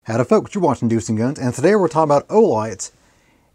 Howdy folks, you're watching Deuce and Guns, and today we're talking about Olight's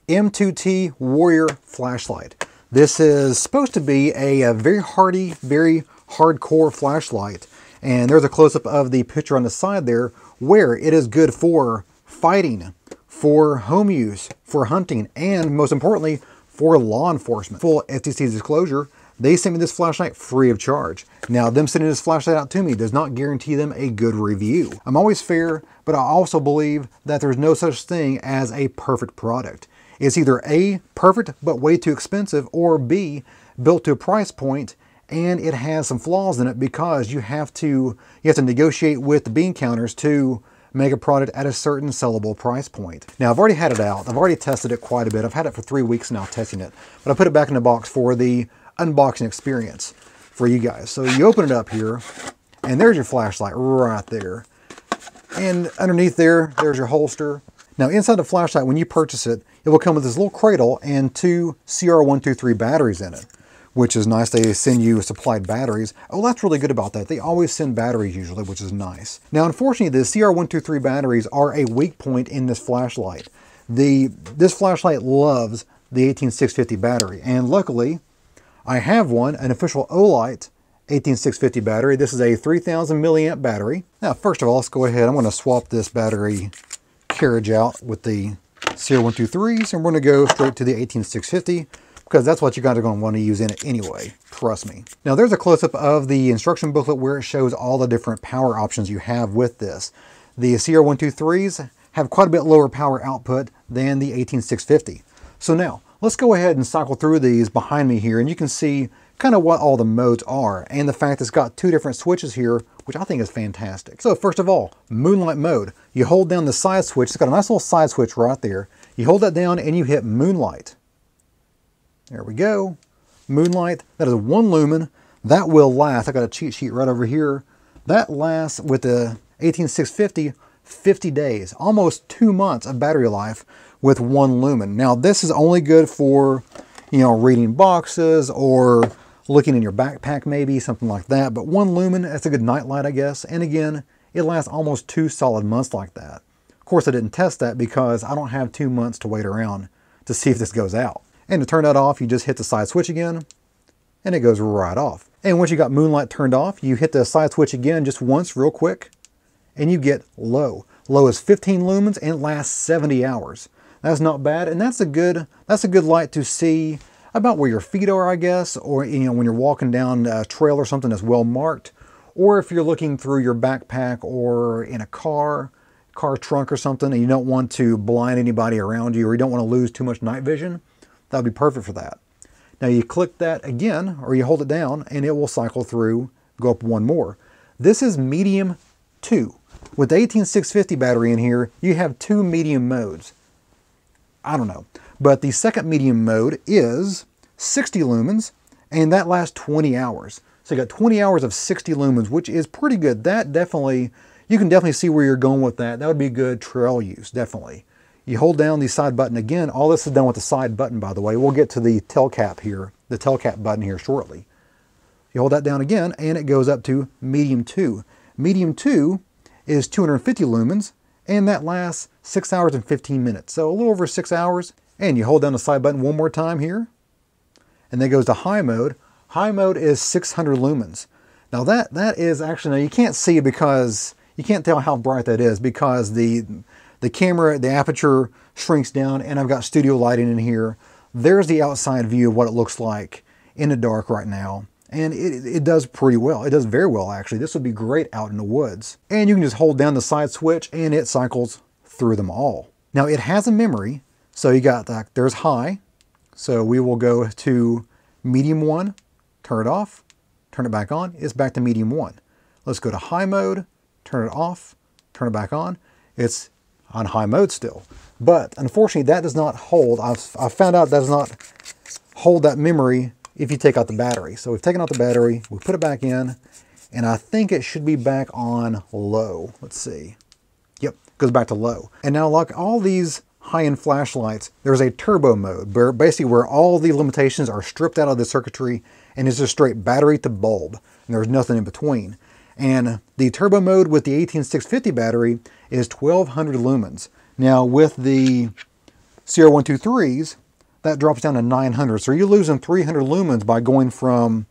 M2T Warrior Flashlight. This is supposed to be a very hardy, very hardcore flashlight, and there's a close-up of the picture on the side there where it is good for fighting, for home use, for hunting, and most importantly, for law enforcement. Full FTC disclosure, they sent me this flashlight free of charge. Now, them sending this flashlight out to me does not guarantee them a good review. I'm always fair, but I also believe that there's no such thing as a perfect product. It's either A, perfect but way too expensive, or B, built to a price point and it has some flaws in it because you have to negotiate with the bean counters to make a product at a certain sellable price point. Now, I've already had it out. I've already tested it quite a bit. I've had it for 3 weeks now testing it, but I put it back in the box for the unboxing experience for you guys. So you open it up here and there's your flashlight right there. And underneath there's your holster. Now inside the flashlight, when you purchase it, it will come with this little cradle and 2 CR123 batteries in it, which is nice. They send you supplied batteries. Oh, that's really good about that. They always send batteries usually, which is nice. Now, unfortunately, the CR123 batteries are a weak point in this flashlight. This flashlight loves the 18650 battery, and luckily, I have one, an official Olight 18650 battery. This is a 3000 milliamp battery. Now, first of all, let's go ahead. I'm going to swap this battery carriage out with the CR123s, and we're going to go straight to the 18650 because that's what you guys are going to want to use in it anyway. Trust me. Now, there's a close-up of the instruction booklet where it shows all the different power options you have with this. The CR123s have quite a bit lower power output than the 18650. So now, let's go ahead and cycle through these behind me here, and you can see kind of what all the modes are, and the fact it's got 2 different switches here, which I think is fantastic. So first of all, Moonlight mode. You hold down the side switch. It's got a nice little side switch right there. You hold that down and you hit Moonlight. There we go. Moonlight. That is 1 lumen. That will last. I got a cheat sheet right over here. That lasts with the 18650 50 days, almost 2 months of battery life with 1 lumen. Now, this is only good for, reading boxes or looking in your backpack maybe, something like that. But 1 lumen, that's a good night light, I guess. And again, it lasts almost 2 solid months like that. Of course, I didn't test that because I don't have 2 months to wait around to see if this goes out. And to turn that off, you just hit the side switch again, and it goes right off. And once you got Moonlight turned off, you hit the side switch again just once real quick, and you get low. Low is 15 lumens and it lasts 70 hours. That's not bad, and that's a good light to see about where your feet are, I guess, or when you're walking down a trail or something that's well marked, or if you're looking through your backpack or in a car trunk or something, and you don't want to blind anybody around you, or you don't want to lose too much night vision, that would be perfect for that. Now you click that again, or you hold it down, and it will cycle through, go up 1 more. This is medium 2. With the 18650 battery in here, you have 2 medium modes. I don't know. But the second medium mode is 60 lumens, and that lasts 20 hours. So you got 20 hours of 60 lumens, which is pretty good. That definitely, you can definitely see where you're going with that. That would be good trail use, definitely. You hold down the side button again. All this is done with the side button, by the way. We'll get to the tail cap here, the tail cap button here shortly. You hold that down again, and it goes up to medium 2. Medium 2 is 250 lumens, and that lasts 6 hours and 15 minutes. So a little over 6 hours. And you hold down the side button one more time here, and then it goes to high mode. High mode is 600 lumens. Now that is actually, now you can't see it because, you can't tell how bright that is because the camera, the aperture shrinks down, and I've got studio lighting in here. There's the outside view of what it looks like in the dark right now. And it does pretty well. It does very well, actually. This would be great out in the woods. And you can just hold down the side switch and it cycles through them all. Now, it has a memory. So you got that, there's high. So we will go to medium 1, turn it off, turn it back on. It's back to medium 1. Let's go to high mode, turn it off, turn it back on. It's on high mode still. But unfortunately, that does not hold. I've found out that does not hold that memory if you take out the battery. So we've taken out the battery, we put it back in, and I think it should be back on low. Let's see. Yep, goes back to low. And now like all these high-end flashlights, there's a turbo mode, where all the limitations are stripped out of the circuitry and it's just straight battery to bulb, and there's nothing in between. And the turbo mode with the 18650 battery is 1200 lumens. Now with the CR123s, that drops down to 900. So you're losing 300 lumens by going from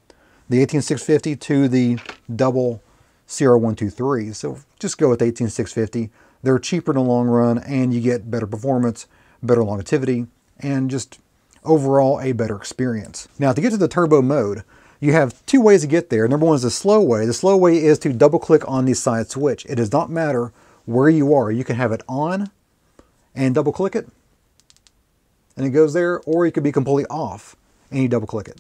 the 18650 to the double CR123s. So just go with 18650. They're cheaper in the long run, and you get better performance, better longevity, and just overall a better experience. Now to get to the turbo mode, you have two ways to get there. Number one is the slow way. The slow way is to double click on the side switch. It does not matter where you are. You can have it on and double click it, and it goes there, or you could be completely off and you double click it,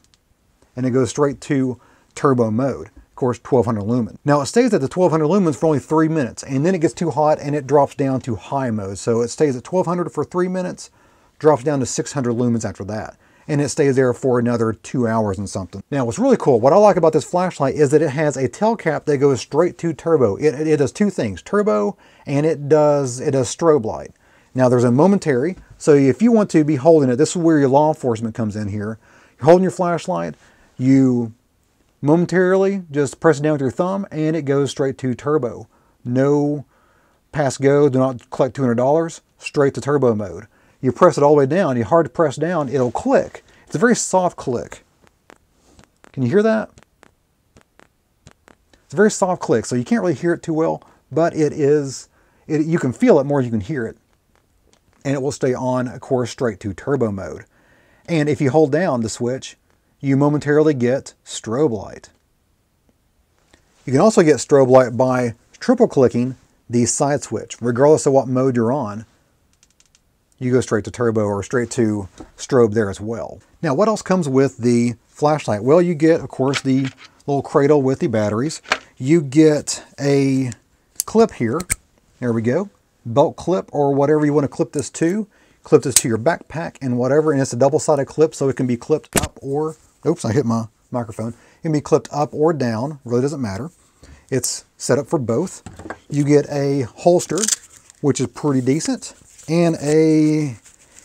and it goes straight to turbo mode. Of course, 1200 lumens. Now it stays at the 1200 lumens for only 3 minutes, and then it gets too hot and it drops down to high mode. So it stays at 1200 for 3 minutes, drops down to 600 lumens after that, and it stays there for another 2 hours and something. Now what's really cool, what I like about this flashlight is that it has a tail cap that goes straight to turbo. It does two things, turbo, and it does strobe light. Now there's a momentary, so if you want to be holding it, this is where your law enforcement comes in here. You're holding your flashlight, you momentarily just press it down with your thumb and it goes straight to turbo. No pass go, do not collect $200, straight to turbo mode. You press it all the way down, you hard to press down, it'll click. It's a very soft click. Can you hear that? It's a very soft click, so you can't really hear it too well, but you can feel it more than you can hear it. And it will stay on, of course, straight to turbo mode. And if you hold down the switch, you momentarily get strobe light. You can also get strobe light by triple clicking the side switch. Regardless of what mode you're on, you go straight to turbo or straight to strobe there as well. Now, what else comes with the flashlight? Well, you get, of course, the little cradle with the batteries. You get a clip here. There we go. Belt clip or whatever you want to clip this to. Clip this to your backpack and whatever, and it's a double-sided clip, so it can be clipped up or, oops, I hit my microphone. It can be clipped up or down, really doesn't matter. It's set up for both. You get a holster, which is pretty decent, and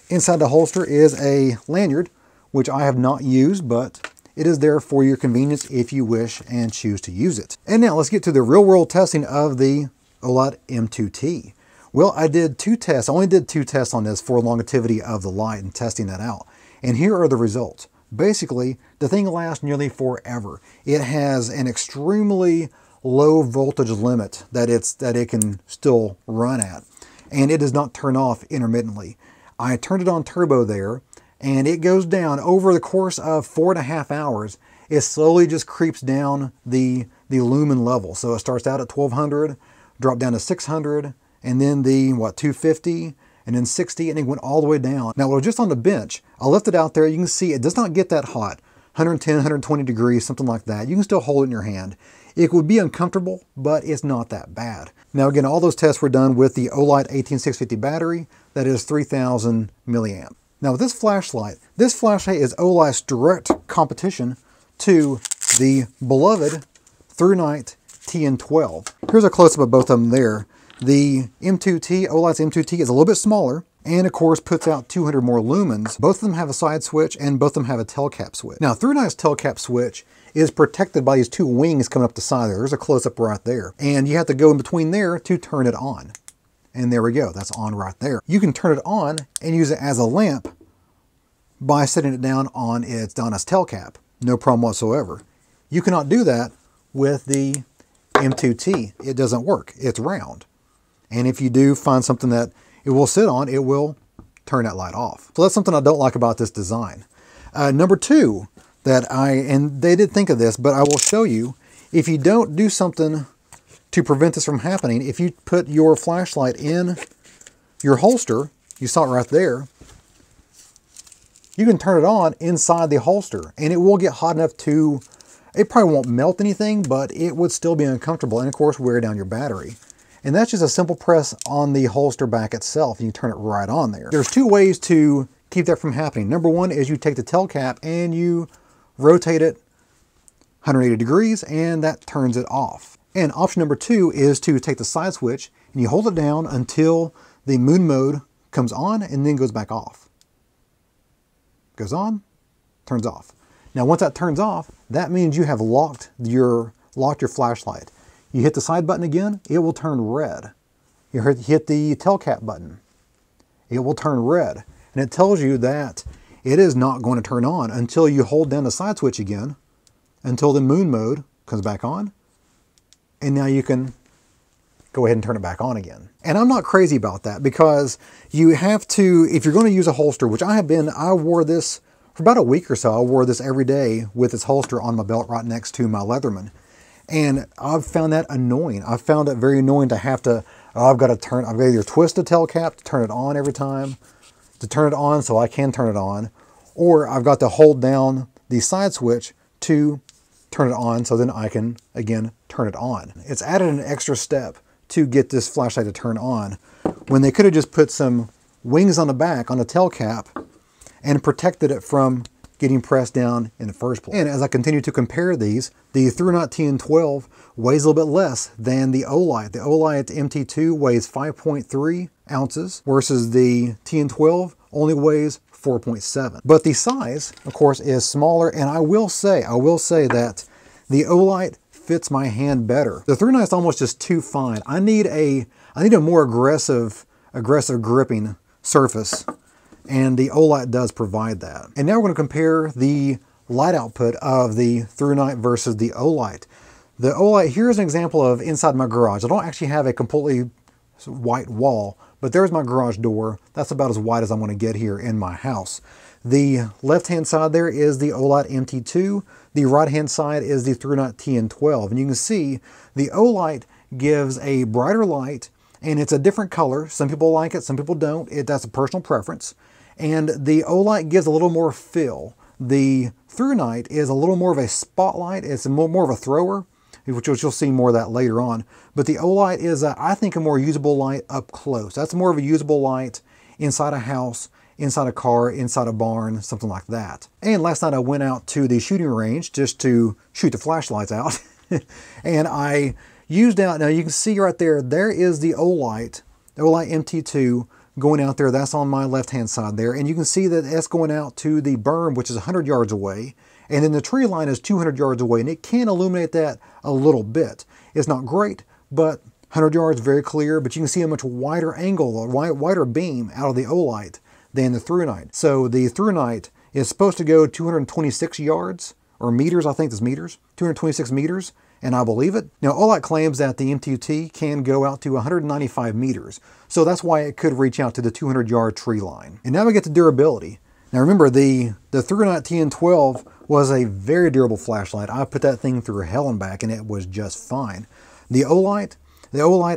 inside the holster is a lanyard, which I have not used, but it is there for your convenience if you wish and choose to use it. And now let's get to the real-world testing of the Olight M2T. Well, I did 2 tests. I only did 2 tests on this for longevity of the light and testing that out. And here are the results. Basically, the thing lasts nearly forever. It has an extremely low voltage limit that it can still run at. And it does not turn off intermittently. I turned it on turbo there, and it goes down over the course of 4.5 hours. It slowly just creeps down the lumen level. So it starts out at 1200, dropped down to 600, and then the, 250, and then 60, and it went all the way down. Now, we're just on the bench. I left it out there. You can see it does not get that hot. 110, 120 degrees, something like that. You can still hold it in your hand. It would be uncomfortable, but it's not that bad. Now, again, all those tests were done with the Olight 18650 battery. That is 3000 milliamp. Now, with this flashlight is Olight's direct competition to the beloved ThruNite TN12. Here's a close-up of both of them there. The M2T, Olight's M2T, is a little bit smaller and of course puts out 200 more lumens. Both of them have a side switch and both of them have a tail cap switch. Now, ThruNite's tail cap switch is protected by these 2 wings coming up the side there. There's a close-up right there. And you have to go in between there to turn it on. And there we go, that's on right there. You can turn it on and use it as a lamp by setting it down on its tail cap. No problem whatsoever. You cannot do that with the M2T. It doesn't work, it's round. And if you do find something that it will sit on, it will turn that light off. So that's something I don't like about this design. Number 2, and they did think of this, but I will show you, if you don't do something to prevent this from happening, if you put your flashlight in your holster, you saw it right there, you can turn it on inside the holster and it will get hot enough to, it probably won't melt anything, but it would still be uncomfortable and of course wear down your battery. And that's just a simple press on the holster back itself and you turn it right on there. There's 2 ways to keep that from happening. Number 1 is you take the tail cap and you rotate it 180 degrees and that turns it off. And option number 2 is to take the side switch and you hold it down until the moon mode comes on and then goes back off. Goes on, turns off. Now once that turns off, that means you have locked your flashlight. You hit the side button again, it will turn red. You hit the tail cap button, it will turn red. And it tells you that it is not going to turn on until you hold down the side switch again, until the moon mode comes back on. And now you can go ahead and turn it back on again. And I'm not crazy about that, because you have to, if you're going to use a holster, which I have been, I wore this for about a week or so. I wore this every day with this holster on my belt right next to my Leatherman. And I've found that annoying. I've found it very annoying to have to, I've got to either twist the tail cap to turn it on every time, to turn it on so I can turn it on, or I've got to hold down the side switch to turn it on so then I can, again, turn it on. It's added an extra step to get this flashlight to turn on, when they could have just put some wings on the back on the tail cap and protected it from getting pressed down in the first place. And as I continue to compare these, the ThruNite TN12 weighs a little bit less than the Olight. The Olight MT2 weighs 5.3 ounces versus the TN12 only weighs 4.7. But the size, of course, is smaller, and I will say that the Olight fits my hand better. The ThruNite's almost just too fine. I need a more aggressive gripping surface, and the Olight does provide that. And now we're going to compare the light output of the ThruNite versus the Olight. The Olight, here's an example of inside my garage. I don't actually have a completely white wall, but there's my garage door. That's about as wide as I'm going to get here in my house. The left-hand side there is the Olight MT2. The right-hand side is the ThruNite TN12. And you can see the Olight gives a brighter light, and it's a different color. Some people like it, some people don't. That's a personal preference. And the Olight gives a little more fill. The ThruNite is a little more of a spotlight. It's more of a thrower, which you'll see more of that later on. But the Olight is, I think, a more usable light up close. That's more of a usable light inside a house, inside a car, inside a barn, something like that. And last night I went out to the shooting range just to shoot the flashlights out. And I used out, now you can see right there, there is the Olight MT2 going out there. That's on my left-hand side there. And you can see that that's going out to the berm, which is 100 yards away. And then the tree line is 200 yards away, and it can illuminate that a little bit. It's not great, but 100 yards, very clear, but you can see a much wider angle, a wider beam out of the Olight than the ThruNite. So the ThruNite is supposed to go 226 yards, or meters, I think it's meters, 226 meters, and I believe it. Now, Olight claims that the M2T can go out to 195 meters, so that's why it could reach out to the 200-yard tree line. And now we get to durability. Now remember, the ThruNite TN12 was a very durable flashlight. I put that thing through hell and back, and it was just fine. The Olight,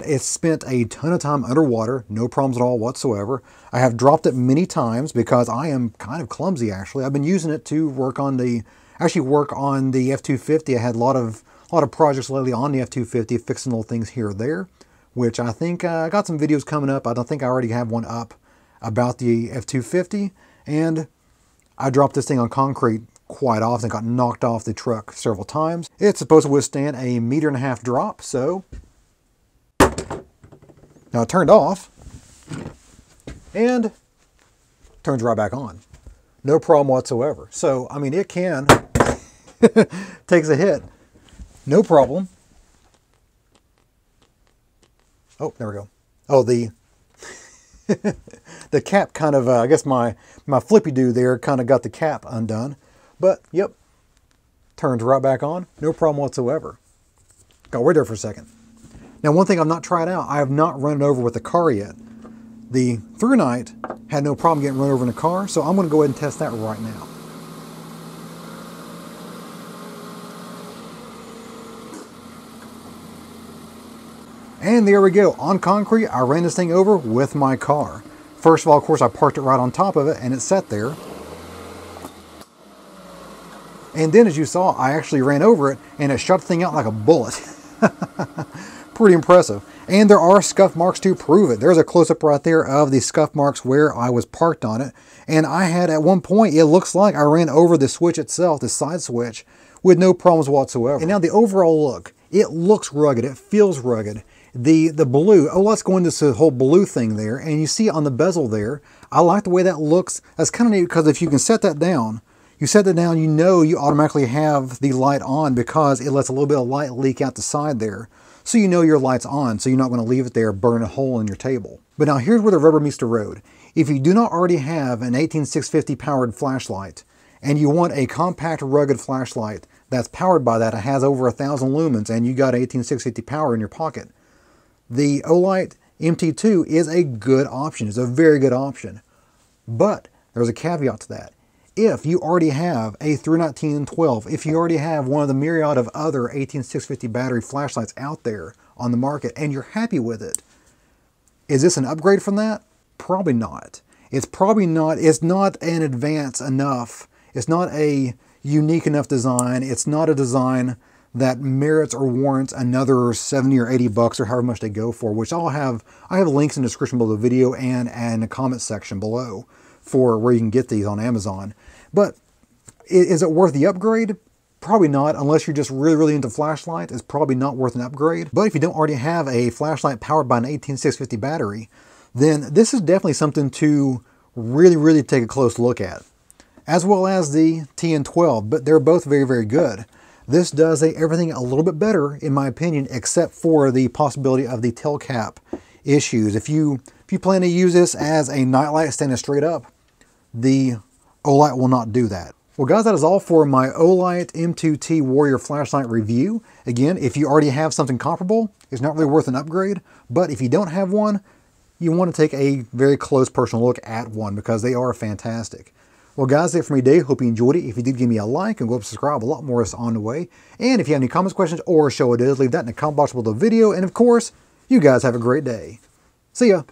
it spent a ton of time underwater, no problems at all whatsoever. I have dropped it many times because I am kind of clumsy, actually. I've been using it to work on the F250. I had a lot of projects lately on the F250, fixing little things here or there, which I think I got some videos coming up. I don't think I already have one up about the F250, and I dropped this thing on concrete quite often, got knocked off the truck several times. It's supposed to withstand a 1.5 meter drop, so now it turned off and turns right back on. No problem whatsoever. So, I mean, it can, takes a hit, no problem. Oh, there we go. Oh, the cap kind of, I guess my flippy-do there kind of got the cap undone. But, yep, turns right back on, no problem whatsoever. Got right there for a second. Now, one thing I've not tried out, I have not run it over with the car yet. The ThruNite had no problem getting run over in the car, so I'm going to go ahead and test that right now. And there we go. On concrete, I ran this thing over with my car. First of all, of course, I parked it right on top of it, and it sat there. And then, as you saw, I actually ran over it, and it shot the thing out like a bullet. Pretty impressive. And there are scuff marks to prove it. There's a close-up right there of the scuff marks where I was parked on it. And I had, at one point, it looks like I ran over the switch itself, the side switch, with no problems whatsoever. And now the overall look, it looks rugged. It feels rugged. The blue, oh, let's go into this whole blue thing there. And you see on the bezel there, I like the way that looks. That's kind of neat because if you can set that down, you know you automatically have the light on because it lets a little bit of light leak out the side there. so you know your light's on, so you're not going to leave it there burn a hole in your table. But now here's where the rubber meets the road. If you do not already have an 18650 powered flashlight, and you want a compact, rugged flashlight that's powered by that, it has over 1,000 lumens, and you got 18650 power in your pocket, the Olight MT2 is a good option. It's a very good option. But there's a caveat to that. If you already have a 31912, if you already have one of the myriad of other 18650 battery flashlights out there on the market and you're happy with it, is this an upgrade from that? Probably not. It's not an advance enough. It's not a unique enough design. It's not a design that merits or warrants another 70 or 80 bucks or however much they go for, which I have links in the description below the video and in the comment section below for where you can get these on Amazon. But is it worth the upgrade? Probably not, unless you're just really, really into flashlights. It's probably not worth an upgrade. But if you don't already have a flashlight powered by an 18650 battery, then this is definitely something to really, really take a close look at. As well as the TN12, but they're both very, very good. This does everything a little bit better, in my opinion, except for the possibility of the tail cap issues. If you plan to use this as a nightlight standing straight up, the Olight will not do that. Well guys, that is all for my Olight M2T Warrior Flashlight review. Again, if you already have something comparable, it's not really worth an upgrade, but if you don't have one, you want to take a very close personal look at one because they are fantastic. Well guys, that's it for me today. Hope you enjoyed it. If you did, give me a like and go up and subscribe. A lot more is on the way. And if you have any comments, questions, or show ideas, leave that in the comment box below the video. And of course, you guys have a great day. See ya.